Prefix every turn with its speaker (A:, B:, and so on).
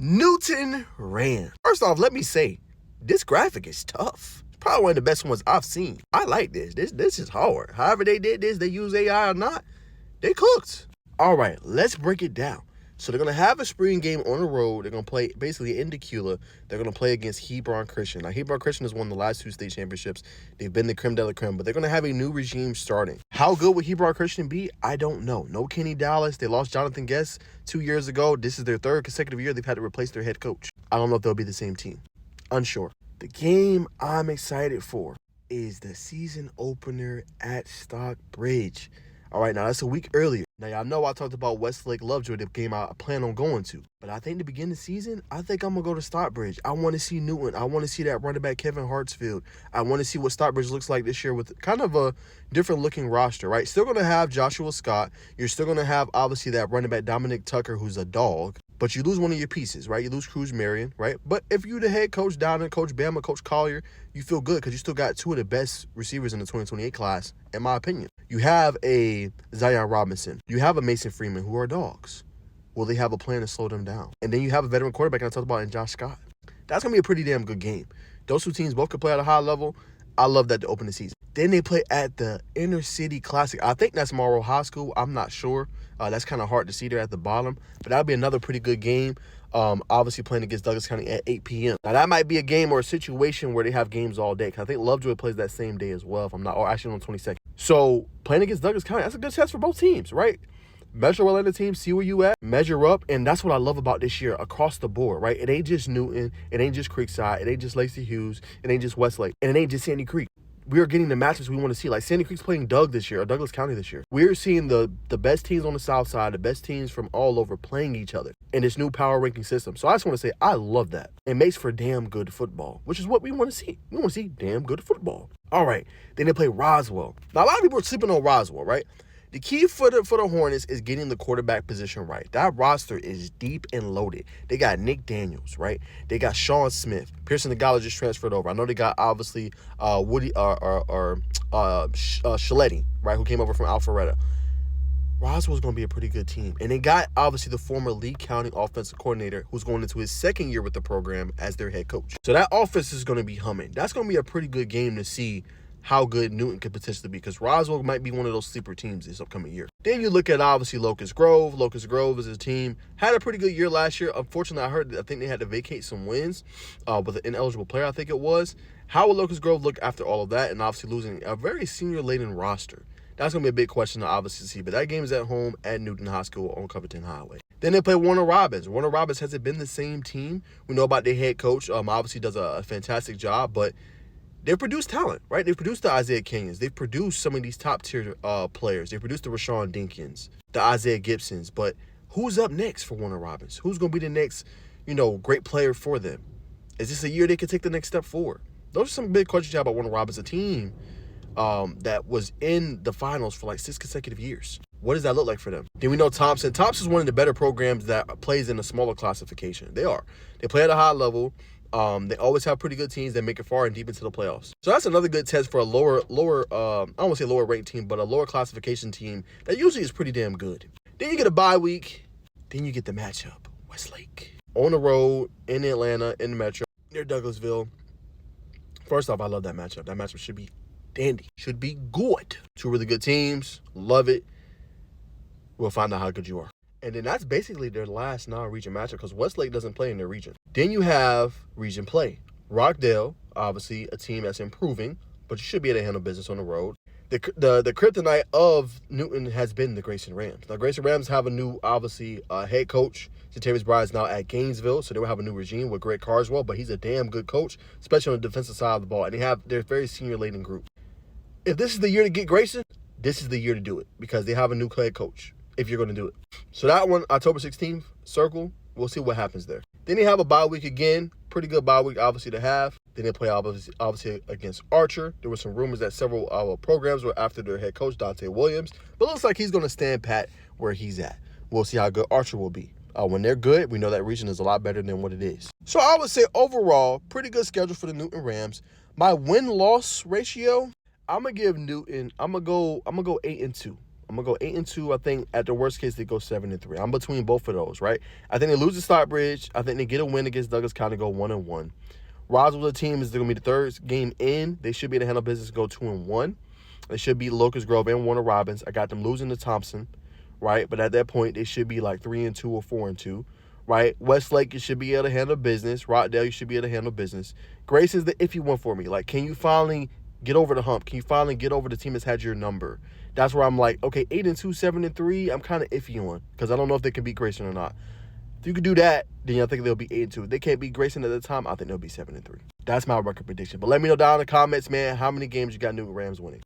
A: Newton Rams. First off, let me say, this graphic is tough. It's probably one of the best ones I've seen. I like this. This is hard. However they did this, they use AI or not, they cooked. All right, let's break it down. So they're going to have a spring game on the road. They're going to play basically in Decula. They're going to play against Hebron Christian. Now, Hebron Christian has won the last 2 state championships. They've been the creme de la creme, but they're going to have a new regime starting. How good would Hebron Christian be? I don't know. No Kenny Dallas. They lost Jonathan Guest 2 years ago. This is their 3rd consecutive year they've had to replace their head coach. I don't know if they'll be the same team. Unsure. The game I'm excited for is the season opener at Stockbridge. All right, now that's a week earlier. Now, y'all know I talked about Westlake Lovejoy, the game I plan on going to. But I think to begin the season, I think I'm going to go to Stockbridge. I want to see Newton. I want to see that running back Kevin Hartsfield. I want to see what Stockbridge looks like this year with kind of a different looking roster, right? Still going to have Joshua Scott. You're still going to have, obviously, that running back Dominic Tucker, who's a dog. But you lose one of your pieces, right? You lose Cruz Marion, right? But if you're the head coach down there, Coach Bama, Coach Collier, you feel good because you still got 2 of the best receivers in the 2028 class, in my opinion. You have a Zion Robinson. You have a Mason Freeman, who are dogs. Will they have a plan to slow them down? And then you have a veteran quarterback, and I talked about in Josh Scott. That's going to be a pretty damn good game. Those 2 teams both can play at a high level. I love that to open the season. Then they play at the Inner City Classic. I think that's Morrow High School. I'm not sure. That's kind of hard to see there at the bottom. But that'll be another pretty good game. Obviously playing against Douglas County at 8 p.m. Now, that might be a game or a situation where they have games all day. Because I think Lovejoy plays that same day as well, if I'm not, or actually on the 22nd. So, playing against Douglas County, that's a good test for both teams, right? Measure well in the team, see where you at, measure up, and that's what I love about this year across the board, right? It ain't just Newton, it ain't just Creekside, it ain't just Lacey Hughes, it ain't just Westlake, and it ain't just Sandy Creek. We are getting the matches we want to see. Like Sandy Creek's playing Doug this year, or Douglas County this year. We're seeing the best teams on the south side, the best teams from all over playing each other in this new power ranking system. So I just want to say I love that. It makes for damn good football, which is what we want to see. We want to see damn good football. All right, then they play Roswell. Now, a lot of people are sleeping on Roswell, right? The key for the Hornets is getting the quarterback position right. That roster is deep and loaded. They got Nick Daniels, right? They got Sean Smith. Pearson Nagala just transferred over. I know they got, obviously, Woody Schletti, right, who came over from Alpharetta. Roswell's going to be a pretty good team. And they got, obviously, the former Lee County offensive coordinator who's going into his 2nd year with the program as their head coach. So that offense is going to be humming. That's going to be a pretty good game to see how good Newton could potentially be, because Roswell might be one of those sleeper teams this upcoming year. Then you look at, obviously, Locust Grove. Locust Grove is a team, had a pretty good year last year. Unfortunately, I think they had to vacate some wins with an ineligible player, I think it was. How will Locust Grove look after all of that and obviously losing a very senior-laden roster? That's going to be a big question to obviously see. But that game is at home at Newton High School on Covington Highway. Then they play Warner Robins. Warner Robins hasn't been the same team. We know about their head coach. Obviously does a fantastic job, but they've produced talent, right? They've produced the Isaiah Kenyons. They've produced some of these top-tier players. They produced the Rashawn Dinkins, the Isaiah Gibsons. But who's up next for Warner Robins? Who's going to be the next, great player for them? Is this a year they can take the next step forward? Those are some big questions you have about Warner Robins, a team that was in the finals for like 6 consecutive years. What does that look like for them? Then we know Thompson. Thompson's one of the better programs that plays in a smaller classification. They are. They play at a high level. They always have pretty good teams that make it far and deep into the playoffs. So that's another good test for a lower, I don't want to say lower ranked team, but a lower classification team that usually is pretty damn good. Then you get a bye week. Then you get the matchup. Westlake. On the road, in Atlanta, in the Metro, near Douglasville. First off, I love that matchup. That matchup should be dandy. Should be good. 2 really good teams. Love it. We'll find out how good you are. And then that's basically their last non-region matchup because Westlake doesn't play in their region. Then you have region play. Rockdale, obviously a team that's improving, but you should be able to handle business on the road. The kryptonite of Newton has been the Grayson Rams. Now, Grayson Rams have a new, obviously, head coach. Jatavius Bryant's now at Gainesville, so they will have a new regime with Greg Carswell, but he's a damn good coach, especially on the defensive side of the ball. And they're a very senior-laden group. If this is the year to get Grayson, this is the year to do it because they have a new head coach. If you're going to do it. So that one, October 16th, circle. We'll see what happens there. Then they have a bye week again. Pretty good bye week, obviously, to have. Then they play, obviously against Archer. There were some rumors that several programs were after their head coach, Dante Williams. But it looks like he's going to stand pat where he's at. We'll see how good Archer will be. When they're good, we know that region is a lot better than what it is. So I would say overall, pretty good schedule for the Newton Rams. My win-loss ratio, I'm going to give Newton, I'm going to go 8-2. I'm gonna go 8-2. I think at the worst case they go 7-3. I'm between both of those, right? I think they lose to Stockbridge. I think they get a win against Douglas County, go 1-1. Roswell's team is going to be the third game in. They should be able to handle business, go 2-1. They should beat Locust Grove and Warner Robins. I got them losing to Thompson, right? But at that point, they should be like 3-2 or 4-2, right? Westlake, you should be able to handle business. Rockdale, you should be able to handle business. Grace is the iffy one for me. Like, can you finally get over the hump? Can you finally get over the team that's had your number? That's where I'm like, okay, 8-2, 7-3, I'm kind of iffy on because I don't know if they can beat Grayson or not. If you could do that, then I think they'll be 8-2. If they can't beat Grayson at the time, I think they'll be 7-3. That's my record prediction. But let me know down in the comments, man, how many games you got Newton Rams winning.